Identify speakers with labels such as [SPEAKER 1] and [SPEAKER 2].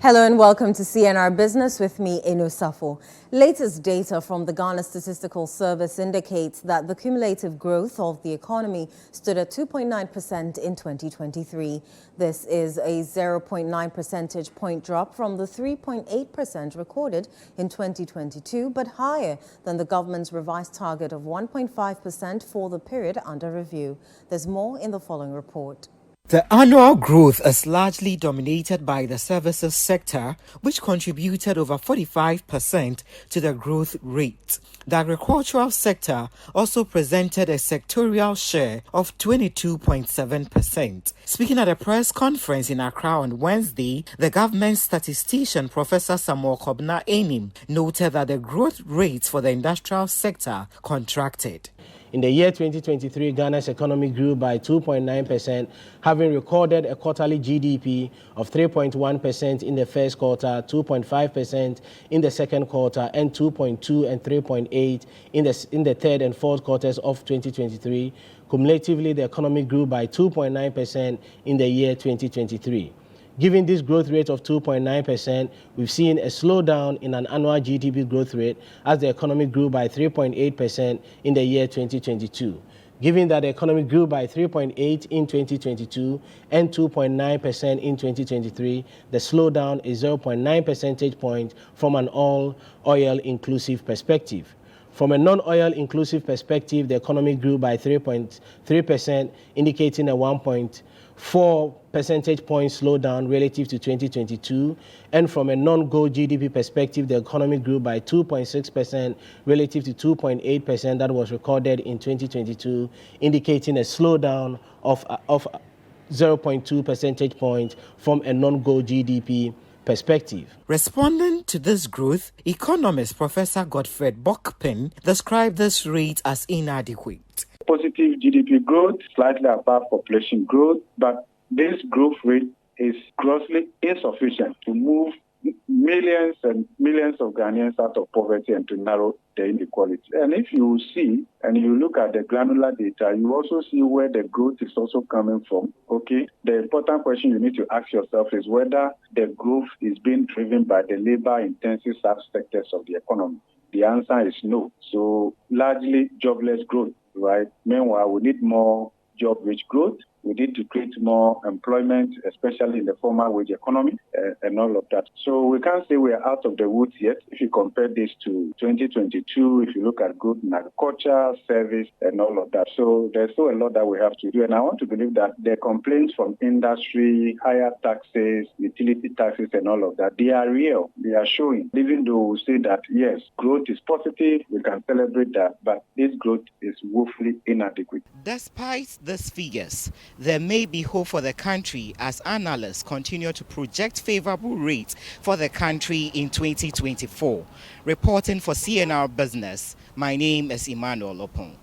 [SPEAKER 1] Hello and welcome to CNR Business with me, Enu Safo. Latest data from the Ghana Statistical Service indicates that the cumulative growth of the economy stood at 2.9% in 2023. This is a 0.9 percentage point drop from the 3.8% recorded in 2022, but higher than the government's revised target of 1.5% for the period under review. There's more in the following report.
[SPEAKER 2] The annual growth is largely dominated by the services sector, which contributed over 45% to the growth rate. The agricultural sector also presented a sectorial share of 22.7%. Speaking at a press conference in Accra on Wednesday, the government statistician Professor Samuel Kobna Enim noted that the growth rates for the industrial sector contracted.
[SPEAKER 3] In the year 2023, Ghana's economy grew by 2.9%, having recorded a quarterly GDP of 3.1% in the first quarter, 2.5% in the second quarter, and 2.2 and 3.8 in the third and fourth quarters of 2023. Cumulatively, the economy grew by 2.9% in the year 2023. Given this growth rate of 2.9%, we've seen a slowdown in an annual GDP growth rate as the economy grew by 3.8% in the year 2022. Given that the economy grew by 3.8% in 2022 and 2.9% in 2023, the slowdown is 0.9 percentage point from an all-oil inclusive perspective. From a non-oil inclusive perspective, the economy grew by 3.3%, indicating a 1.4 percentage point slowdown relative to 2022. And from a non-gold GDP perspective, the economy grew by 2.6% relative to 2.8% that was recorded in 2022, indicating a slowdown of 0.2 percentage point from a non-gold GDP perspective.
[SPEAKER 2] Responding to this growth, economist Professor Godfred Bokpin described this rate as inadequate.
[SPEAKER 4] Positive GDP growth, slightly above population growth, but this growth rate is grossly insufficient to move millions and millions of Ghanaians out of poverty and to narrow the inequality. And if you see and you look at the granular data, you also see where the growth is also coming from. Okay, the important question you need to ask yourself is whether the growth is being driven by the labor-intensive subsectors of the economy. The answer is no. So largely jobless growth, right? Meanwhile, we need more job-rich growth. We need to create more employment, especially in the formal wage economy and all of that. So we can't say we are out of the woods yet. If you compare this to 2022, if you look at growth in agriculture, service, and all of that. So there's still a lot that we have to do. And I want to believe that the complaints from industry, higher taxes, utility taxes, and all of that, they are real. They are showing. Even though we say that, yes, growth is positive, we can celebrate that, but this growth is woefully inadequate.
[SPEAKER 2] Despite these figures, there may be hope for the country as analysts continue to project favorable rates for the country in 2024. Reporting for CNR Business, my name is Emmanuel Opon.